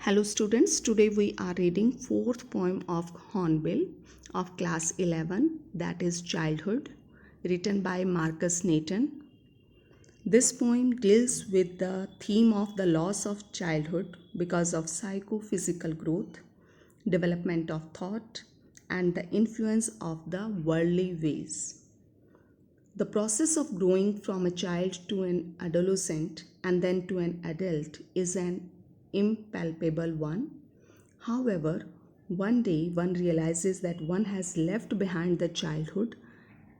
Hello students, today we are reading fourth poem of Hornbill of class 11, that is Childhood, written by Marcus Nathan. This poem deals with the theme of the loss of childhood because of psychophysical growth, development of thought, and the influence of the worldly ways. The process of growing from a child to an adolescent and then to an adult is an impalpable one. However, one day one realizes that one has left behind the childhood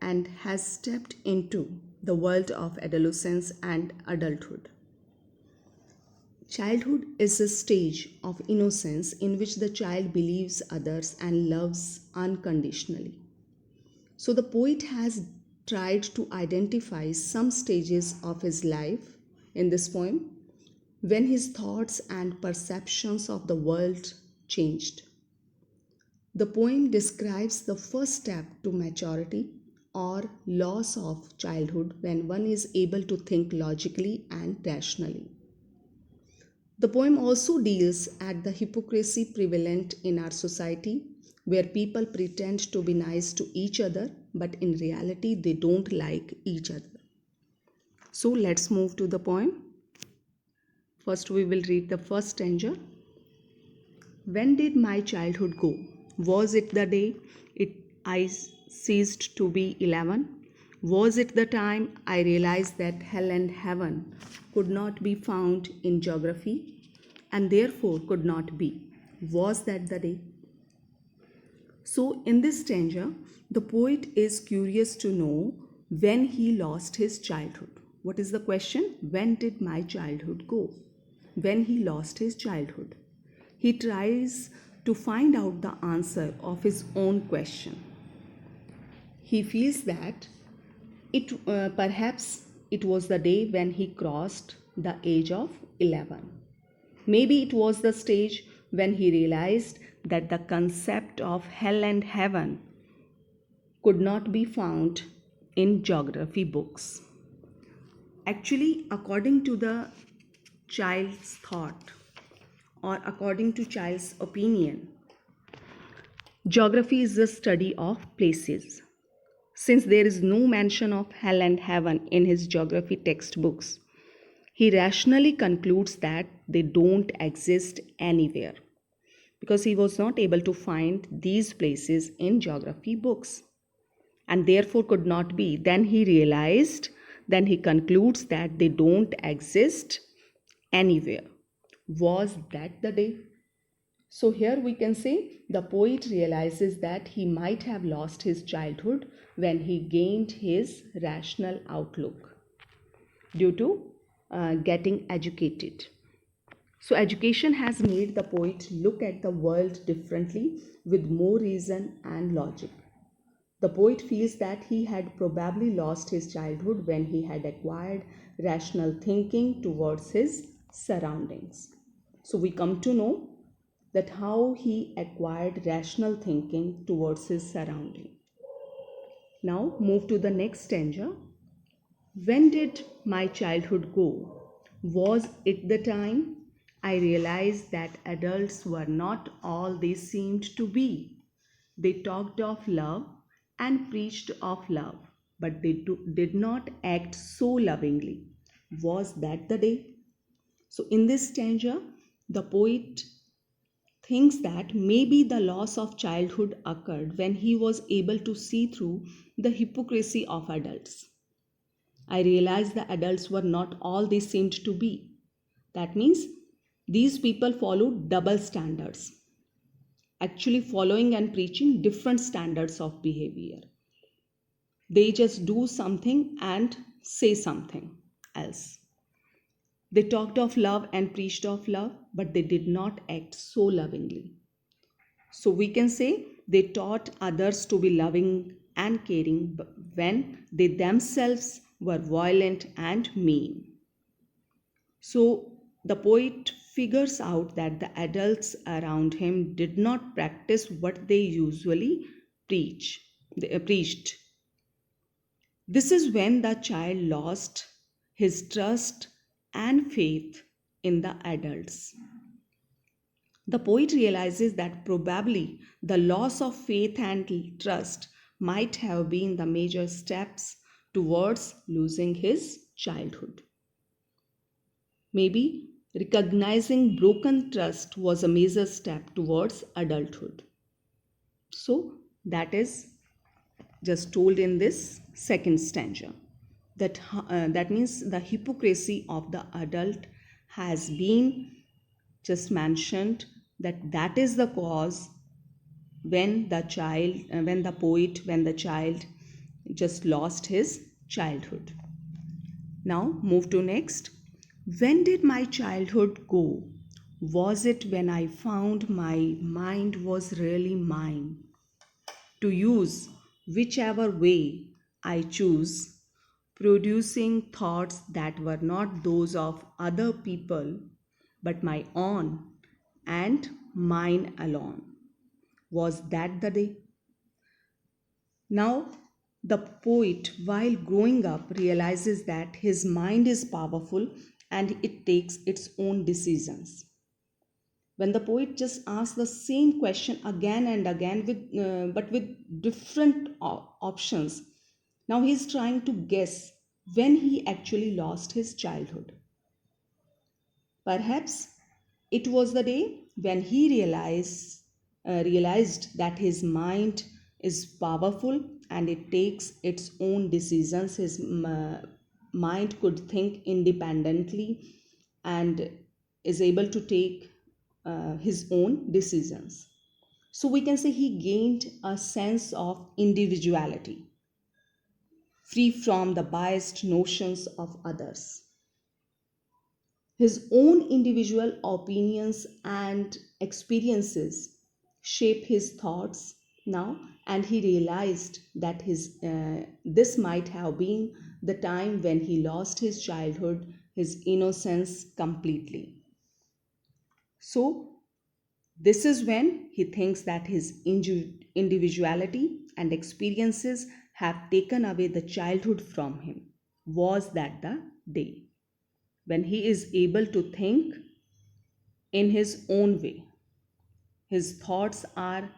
and has stepped into the world of adolescence and adulthood. Childhood is a stage of innocence in which the child believes others and loves unconditionally. So the poet has tried to identify some stages of his life in this poem when his thoughts and perceptions of the world changed. The poem describes the first step to maturity or loss of childhood when one is able to think logically and rationally. The poem also deals at the hypocrisy prevalent in our society where people pretend to be nice to each other but in reality they don't like each other. So let's move to the poem. First we will read the first stanza. When did my childhood go? Was it the day I ceased to be 11? Was it the time I realized that hell and heaven could not be found in geography and therefore could not be? Was that the day? So, in this stanza, the poet is curious to know when he lost his childhood. What is the question? When did my childhood go? When he lost his childhood. He tries to find out the answer of his own question. He feels that perhaps it was the day when he crossed the age of 11. Maybe it was the stage when he realized that the concept of hell and heaven could not be found in geography books. Actually, according to the child's thought or according to child's opinion, geography is the study of places. Since there is no mention of hell and heaven in his geography textbooks, he rationally concludes that they don't exist anywhere because he was not able to find these places in geography books and therefore could not be. Then he concludes that they don't exist anywhere. Was that the day? So here we can say the poet realizes that he might have lost his childhood when he gained his rational outlook due to getting educated. So education has made the poet look at the world differently with more reason and logic. The poet feels that he had probably lost his childhood when he had acquired rational thinking towards his surroundings. So we come to know that how he acquired rational thinking towards his surrounding. Now move to the next stanza. When did my childhood go? Was it the time I realized that adults were not all they seemed to be? They talked of love and preached of love, but they did not act so lovingly. Was that the day? So, in this stanza, the poet thinks that maybe the loss of childhood occurred when he was able to see through the hypocrisy of adults. I realized the adults were not all they seemed to be. That means these people followed double standards, actually following and preaching different standards of behavior. They just do something and say something else. They talked of love and preached of love, but they did not act so lovingly. So we can say they taught others to be loving and caring when they themselves were violent and mean. So the poet figures out that the adults around him did not practice what they usually preached. This is when the child lost his trust and faith in the adults. The poet realizes that probably the loss of faith and trust might have been the major steps towards losing his childhood. Maybe recognizing broken trust was a major step towards adulthood. So, that is just told in this second stanza. That means the hypocrisy of the adult has been just mentioned, that is the cause when the child just lost his childhood. Now move to next. When did my childhood go? Was it when I found my mind was really mine to use whichever way I choose, producing thoughts that were not those of other people but my own and mine alone? Was that the day? Now, the poet, while growing up, realizes that his mind is powerful and it takes its own decisions. When the poet just asks the same question again and again, but with different options, now he's trying to guess when he actually lost his childhood. Perhaps it was the day when he realized that his mind is powerful and it takes its own decisions. His mind could think independently and is able to take his own decisions. So we can say he gained a sense of individuality, free from the biased notions of others. His own individual opinions and experiences shape his thoughts now, and he realized that this might have been the time when he lost his childhood, his innocence completely. So, this is when he thinks that his individuality and experiences have taken away the childhood from him. Was that the day when he is able to think in his own way? His thoughts are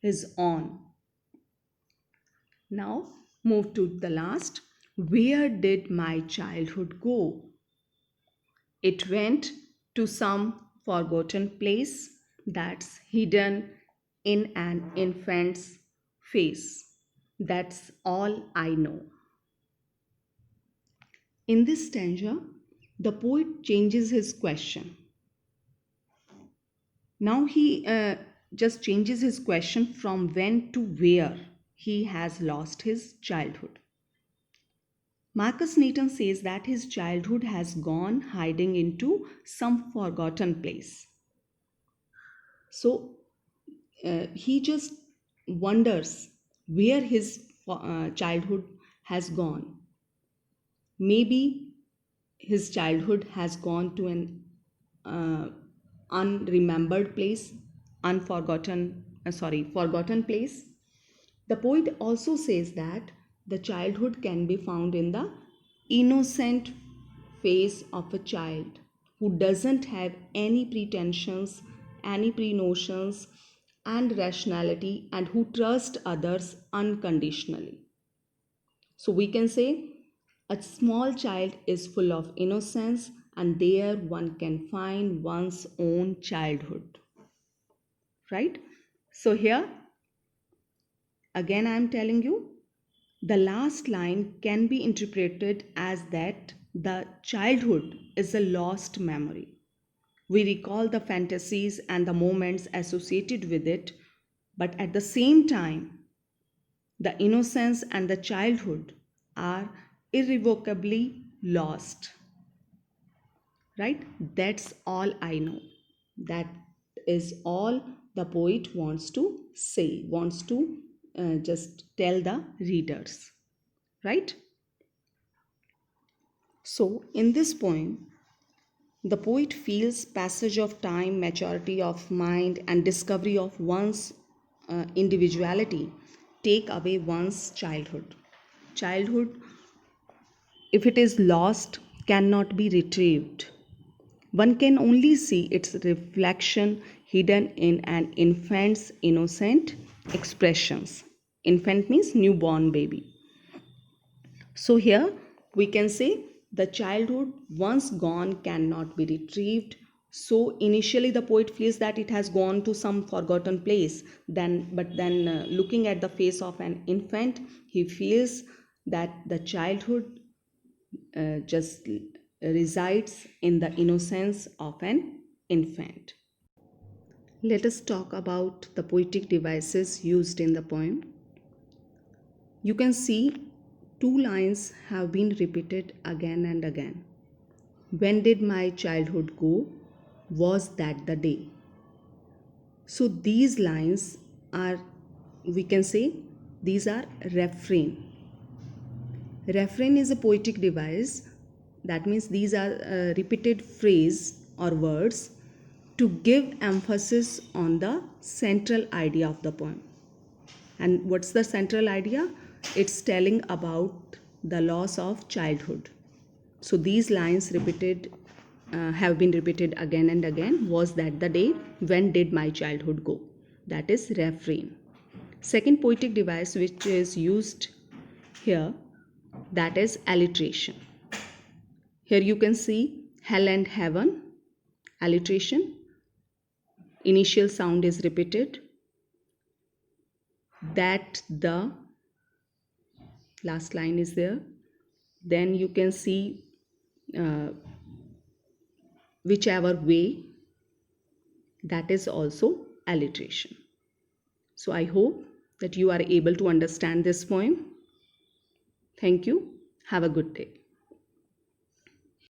his own. Now, move to the last. Where did my childhood go? It went to some forgotten place that's hidden in an infant's face. That's all I know. In this stanza, the poet changes his question. Now he just changes his question from when to where he has lost his childhood. Marcus Newton says that his childhood has gone hiding into some forgotten place. So he just wonders where his childhood has gone. Maybe his childhood has gone to an uh, unremembered place, forgotten place. The poet also says that the childhood can be found in the innocent face of a child who doesn't have any pretensions, any pre-notions, and rationality, and who trusts others unconditionally. So we can say a small child is full of innocence, and there one can find one's own childhood. Right? So here again I am telling you, the last line can be interpreted as that the childhood is a lost memory. We recall the fantasies and the moments associated with it, but at the same time, the innocence and the childhood are irrevocably lost. Right? That's all I know. That is all the poet wants to say, wants to just tell the readers. Right? So, in this poem, the poet feels passage of time, maturity of mind, and discovery of one's individuality take away one's childhood. Childhood, if it is lost, cannot be retrieved. One can only see its reflection hidden in an infant's innocent expressions. Infant means newborn baby. So here we can say the childhood once gone cannot be retrieved. So initially the poet feels that it has gone to some forgotten place. But then looking at the face of an infant, he feels that the childhood just resides in the innocence of an infant. Let us talk about the poetic devices used in the poem. You can see two lines have been repeated again and again. When did my childhood go? Was that the day? So these lines are, we can say, these are refrain. Refrain is a poetic device. That means these are repeated phrase or words to give emphasis on the central idea of the poem. And what's the central idea? It's telling about the loss of childhood. So these lines have been repeated again and again. Was that the day? When did my childhood go? That is refrain. Second poetic device which is used here, that is alliteration. Here you can see hell and heaven, alliteration. Initial sound is repeated. That the last line is there. Then you can see whichever way, that is also alliteration. So I hope that you are able to understand this poem. Thank you. Have a good day.